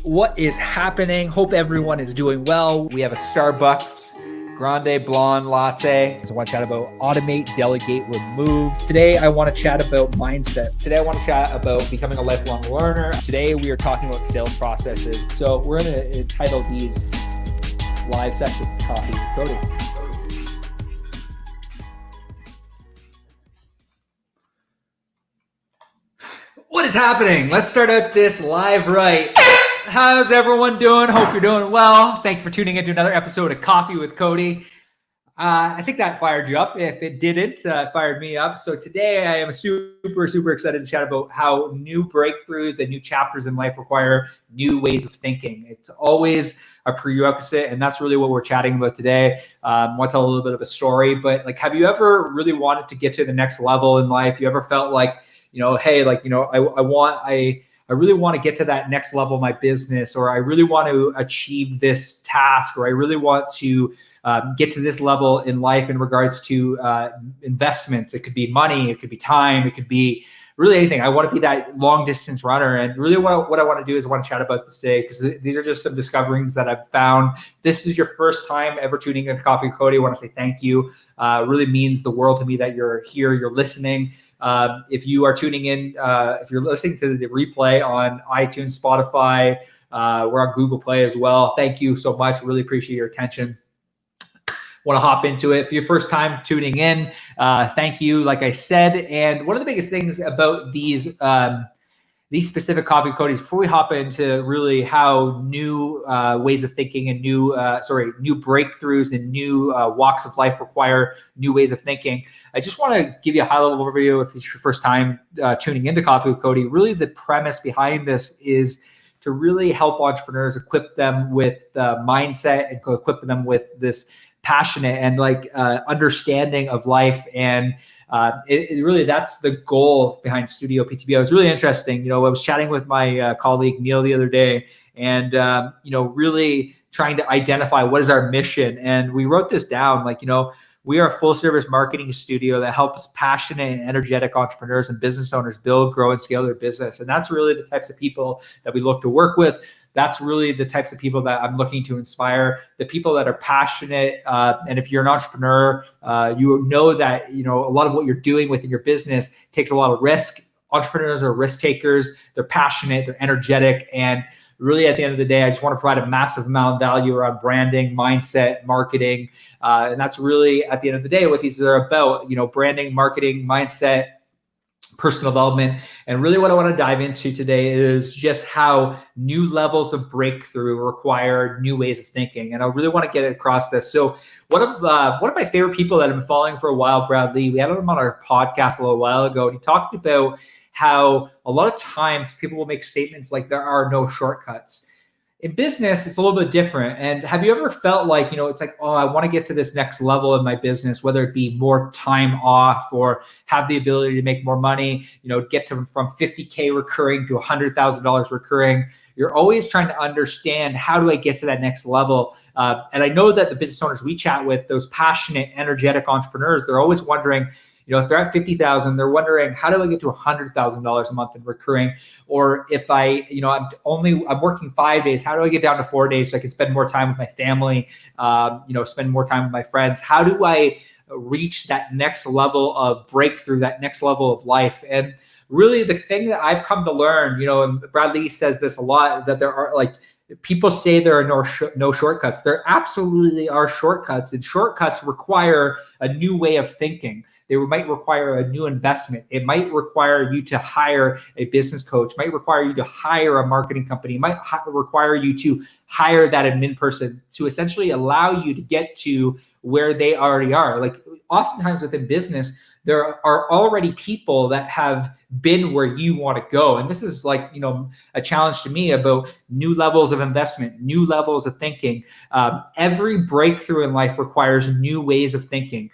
What is happening? Hope everyone is doing well. We have a Starbucks Grande Blonde Latte. So I want to chat about automate, delegate, remove. Today, I want to chat about mindset. Today, I want to chat about becoming a lifelong learner. Today, we are talking about sales processes. So we're going to entitle these live sessions Coffee with Cody. What is happening? Let's start out this live right. How's everyone doing? Hope you're doing well. Thank you for tuning into another episode of Coffee with Cody. I think that fired you up. If it didn't, it fired me up. So today I am super excited to chat about how new breakthroughs and new chapters in life require new ways of thinking. It's always a prerequisite, and that's really what we're chatting about today. Want to tell a little bit of a story, but like, have you ever really wanted to get to the next level in life? You ever felt like, hey, I really want to get to that next level of my business, or I really want to achieve this task, or I really want to get to this level in life in regards to investments. It could be money, it could be time, it could be really anything. I want to be that long distance runner. And really what I want to do is I want to chat about this today, because these are just some discoveries that I've found. This is your first time ever tuning in to Coffee with Cody. I want to say thank you. Really means the world to me that you're here, you're listening. If you are tuning in, if you're listening to the replay on iTunes, Spotify, we're on Google Play as well. Thank you so much. Really appreciate your attention. Want to hop into it. If you're first time tuning in, thank you, like I said. And one of the biggest things about these specific Coffee Codies, before we hop into really how new ways of thinking and new breakthroughs and new walks of life require new ways of thinking, I just want to give you a high-level overview if it's your first time tuning into Coffee with Cody. Really, the premise behind this is to really help entrepreneurs, equip them with mindset and equip them with this passionate and understanding of life. And it really, that's the goal behind Studio PTB. It was really interesting. I was chatting with my colleague Neil the other day, and really trying to identify what is our mission. And we wrote this down, we are a full service marketing studio that helps passionate and energetic entrepreneurs and business owners build, grow, and scale their business. And that's really the types of people that we look to work with. That's really the types of people that I'm looking to inspire, the people that are passionate. And if you're an entrepreneur, you know that, a lot of what you're doing within your business takes a lot of risk. Entrepreneurs are risk takers. They're passionate, they're energetic. And really, at the end of the day, I just want to provide a massive amount of value around branding, mindset, marketing. And that's really, at the end of the day, what these are about, branding, marketing, mindset, personal development. And really what I want to dive into today is just how new levels of breakthrough require new ways of thinking. And I really want to get across this. So one of my favorite people that I've been following for a while, Brad Lee, we had him on our podcast a little while ago, and he talked about how a lot of times people will make statements like there are no shortcuts. In business, it's a little bit different. And have you ever felt like, it's like, oh, I want to get to this next level in my business, whether it be more time off or have the ability to make more money, get from $50K recurring to $100,000 recurring. You're always trying to understand, how do I get to that next level? And I know that the business owners we chat with, those passionate, energetic entrepreneurs, they're always wondering, if they're at 50,000, they're wondering, how do I get to $100,000 a month in recurring? Or if I'm working 5 days, how do I get down to 4 days so I can spend more time with my family, spend more time with my friends? How do I reach that next level of breakthrough, that next level of life? And really the thing that I've come to learn, and Brad Lee says this a lot, that there are people say there are no shortcuts. There absolutely are shortcuts, and shortcuts require a new way of thinking. They might require a new investment. It might require you to hire a business coach. It might require you to hire a marketing company. It might require you to hire that admin person to essentially allow you to get to where they already are. Oftentimes within business, there are already people that have been where you want to go. And this is a challenge to me about new levels of investment, new levels of thinking. Every breakthrough in life requires new ways of thinking.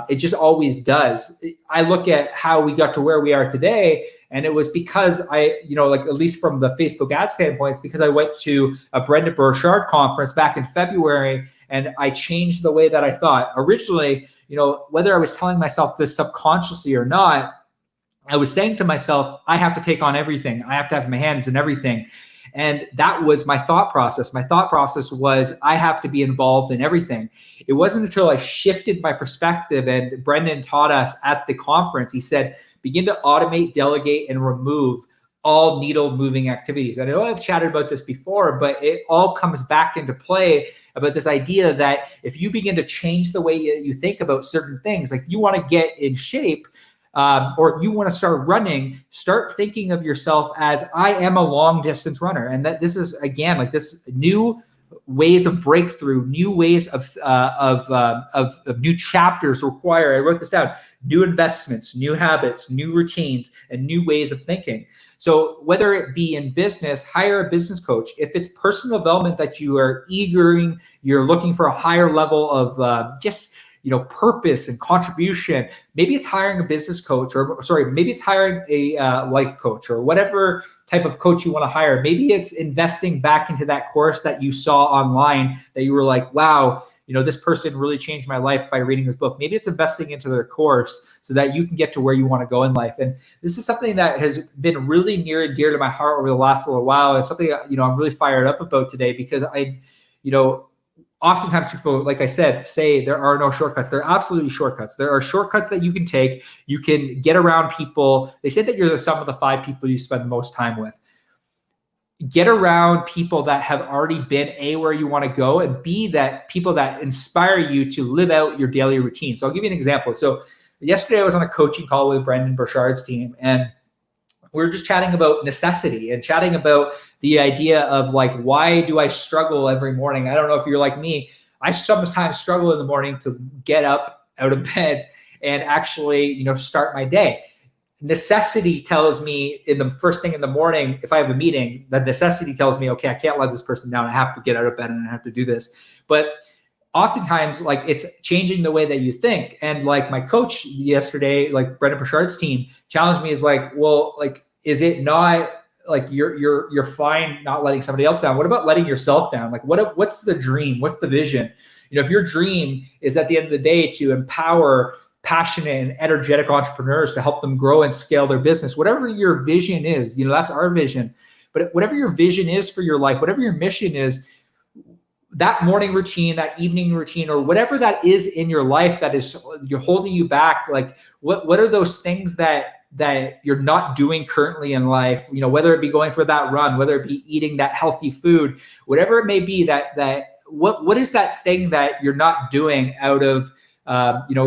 It just always does. I look at how we got to where we are today, and it was because at least from the Facebook ad standpoint, it's because I went to a Brendon Burchard conference back in February, and I changed the way that I thought. Originally, whether I was telling myself this subconsciously or not, I was saying to myself, I have to take on everything. I have to have my hands in everything. And that was my thought process. My thought process was I have to be involved in everything. It wasn't until I shifted my perspective, and Brendan taught us at the conference, he said, begin to automate, delegate, and remove all needle moving activities. And I know I've chatted about this before, but it all comes back into play about this idea that if you begin to change the way you think about certain things, like you want to get in shape, or you want to start running, start thinking of yourself as I am a long distance runner. And that this is, again, like this new ways of breakthrough, new ways of new chapters require, I wrote this down, new investments, new habits, new routines, and new ways of thinking. So whether it be in business, hire a business coach. If it's personal development that you are you're looking for a higher level of purpose and contribution, maybe it's hiring a business coach, maybe it's hiring a life coach, or whatever type of coach you want to hire. Maybe it's investing back into that course that you saw online that you were like, wow, this person really changed my life by reading this book. Maybe it's investing into their course so that you can get to where you want to go in life. And this is something that has been really near and dear to my heart over the last little while. It's something, I'm really fired up about today, because oftentimes people, like I said, say there are no shortcuts. There are absolutely shortcuts. There are shortcuts that you can take. You can get around people. They say that you're the sum of the 5 people you spend the most time with. Get around people that have already been A, where you want to go, and B, that people that inspire you to live out your daily routine. So I'll give you an example. So yesterday I was on a coaching call with Brendan Burchard's team, and we were just chatting about necessity and chatting about the idea of like, why do I struggle every morning? I don't know if you're like me. I sometimes struggle in the morning to get up out of bed and actually, start my day. Necessity tells me in the first thing in the morning, if I have a meeting, the necessity tells me, okay, I can't let this person down. I have to get out of bed and I have to do this. But oftentimes, like, it's changing the way that you think. And like my coach yesterday, like Brendan Burchard's team challenged me, is like, well, like, is it not like you're fine not letting somebody else down? What about letting yourself down? Like, what's the dream? What's the vision? If your dream is at the end of the day to empower passionate and energetic entrepreneurs to help them grow and scale their business, whatever your vision is, that's our vision. But whatever your vision is for your life, whatever your mission is, that morning routine, that evening routine, or whatever that is in your life that is you're holding you back, like what are those things that you're not doing currently in life, whether it be going for that run, whether it be eating that healthy food, whatever it may be, what is that thing that you're not doing out of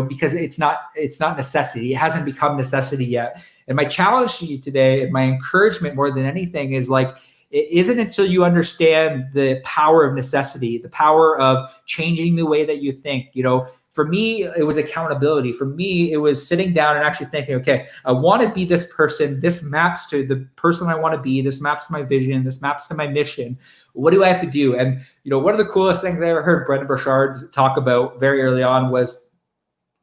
because it's not necessity. It hasn't become necessity yet. And my challenge to you today, and my encouragement more than anything, is like, it isn't until you understand the power of necessity, the power of changing the way that you think. For me, it was accountability. For me, it was sitting down and actually thinking, okay, I want to be this person. This maps to the person I want to be. This maps to my vision. This maps to my mission. What do I have to do? And, one of the coolest things I ever heard Brendan Burchard talk about very early on was,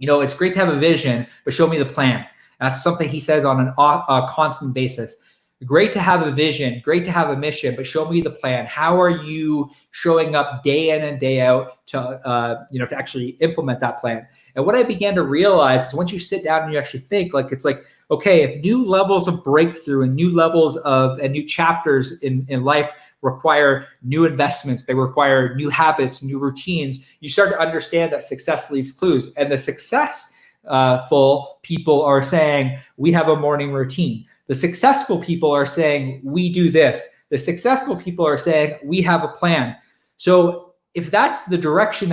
it's great to have a vision, but show me the plan. That's something he says on a constant basis. Great to have a vision, great to have a mission, but show me the plan. How are you showing up day in and day out to actually implement that plan? And what I began to realize is, once you sit down and you actually think, like, it's like, okay, if new levels of breakthrough and new levels and new chapters in life require new investments, they require new habits, new routines, you start to understand that success leaves clues. And the successful people are saying, we have a morning routine. The successful people are saying, we do this. The successful people are saying, we have a plan. So if that's the direction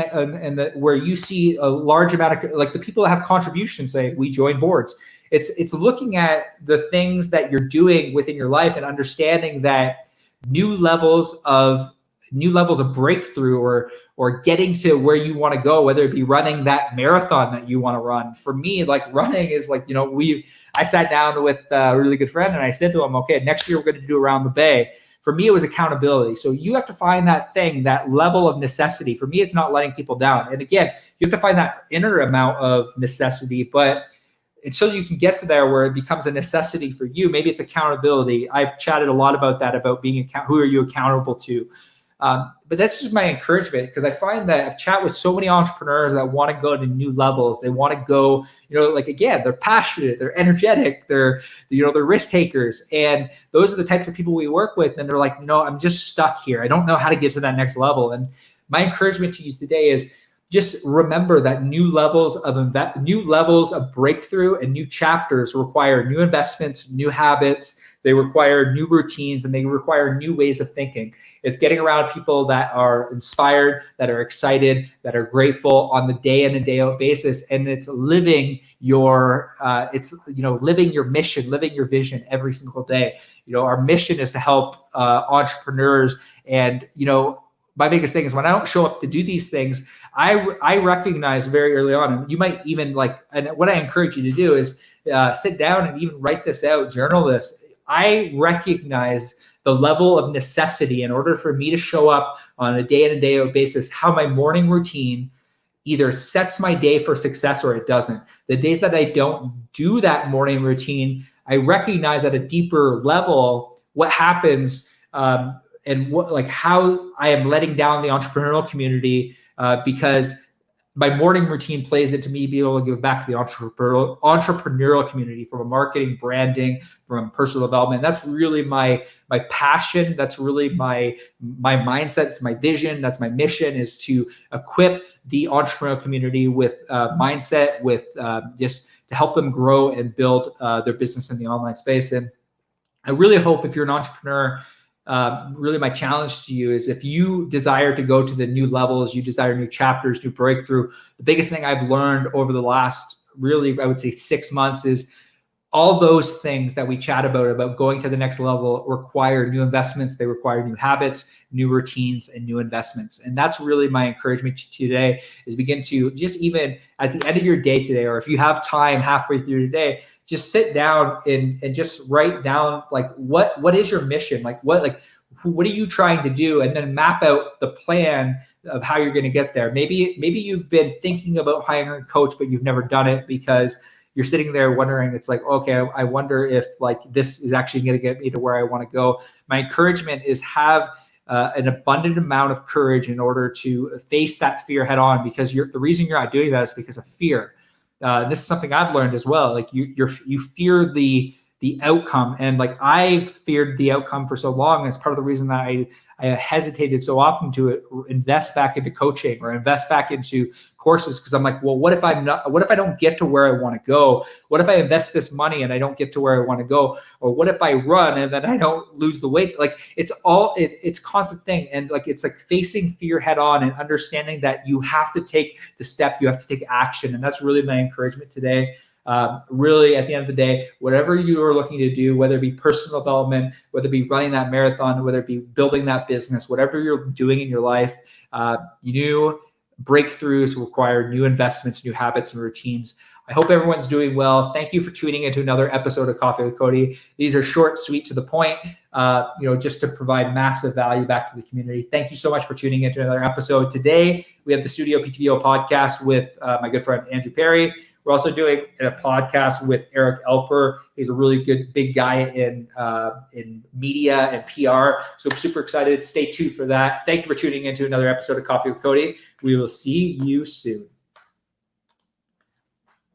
where you see a large amount of, like, the people that have contributions say, we join boards. It's looking at the things that you're doing within your life and understanding that new levels of breakthrough or getting to where you want to go, whether it be running that marathon that you want to run. For me, like, running is like, I sat down with a really good friend and I said to him, okay, next year we're going to do Around the Bay. For me, it was accountability. So you have to find that thing, that level of necessity. For me, it's not letting people down. And again, you have to find that inner amount of necessity, but until you can get to there where it becomes a necessity for you, maybe it's accountability. I've chatted a lot about that, about being who are you accountable to? But that's just my encouragement, because I find that I've chat with so many entrepreneurs that want to go to new levels. They want to go, like, again, they're passionate, they're energetic, they're risk takers. And those are the types of people we work with. And they're like, no, I'm just stuck here. I don't know how to get to that next level. And my encouragement to you today is just remember that new levels of breakthrough and new chapters require new investments, new habits. They require new routines, and they require new ways of thinking. It's getting around people that are inspired, that are excited, that are grateful on the day in and day out basis. And it's living your living your mission, living your vision every single day. Our mission is to help entrepreneurs. And, my biggest thing is, when I don't show up to do these things, I recognize very early on, and you might even and what I encourage you to do is sit down and even write this out, journal this. I recognize the level of necessity in order for me to show up on a day in and day out basis, how my morning routine either sets my day for success or it doesn't. The days that I don't do that morning routine, I recognize at a deeper level what happens, and how I am letting down the entrepreneurial community, because my morning routine plays into me being able to give back to the entrepreneurial community from a marketing, branding, from personal development. That's really my passion. That's really my mindset. It's my vision. That's my mission, is to equip the entrepreneurial community with mindset, with just to help them grow and build their business in the online space. And I really hope, if you're an entrepreneur, really my challenge to you is, if you desire to go to the new levels, you desire new chapters, new breakthrough, the biggest thing I've learned over the last, really, I would say 6 months, is all those things that we chat about going to the next level require new investments. They require new habits, new routines, and new investments. And that's really my encouragement to you today, is begin to just, even at the end of your day today, or if you have time halfway through today, just sit down and just write down, what is your mission? What are you trying to do? And then map out the plan of how you're going to get there. Maybe you've been thinking about hiring a coach, but you've never done it because you're sitting there wondering, it's like, okay, I wonder if this is actually going to get me to where I want to go. My encouragement is, have an abundant amount of courage in order to face that fear head on, because the reason you're not doing that is because of fear. This is something I've learned as well. You fear the outcome, and I've feared the outcome for so long. It's part of the reason that I hesitated so often to invest back into coaching or invest back into courses, because I'm like, well, what if I don't get to where I want to go? What if I invest this money and I don't get to where I want to go? Or what if I run and then I don't lose the weight? It's a constant thing. And it's facing fear head on and understanding that you have to take the step, you have to take action. And that's really my encouragement today. Really, at the end of the day, whatever you are looking to do, whether it be personal development, whether it be running that marathon, whether it be building that business, whatever you're doing in your life, new breakthroughs require new investments, new habits, and routines. I hope everyone's doing well. Thank you for tuning into another episode of Coffee with Cody. These are short, sweet, to the point, just to provide massive value back to the community. Thank you so much for tuning into another episode. Today, we have the Studio PTBO podcast with my good friend, Andrew Perry. We're also doing a podcast with Eric Elper. He's a really good, big guy in media and PR. So I'm super excited. Stay tuned for that. Thank you for tuning into another episode of Coffee with Cody. We will see you soon.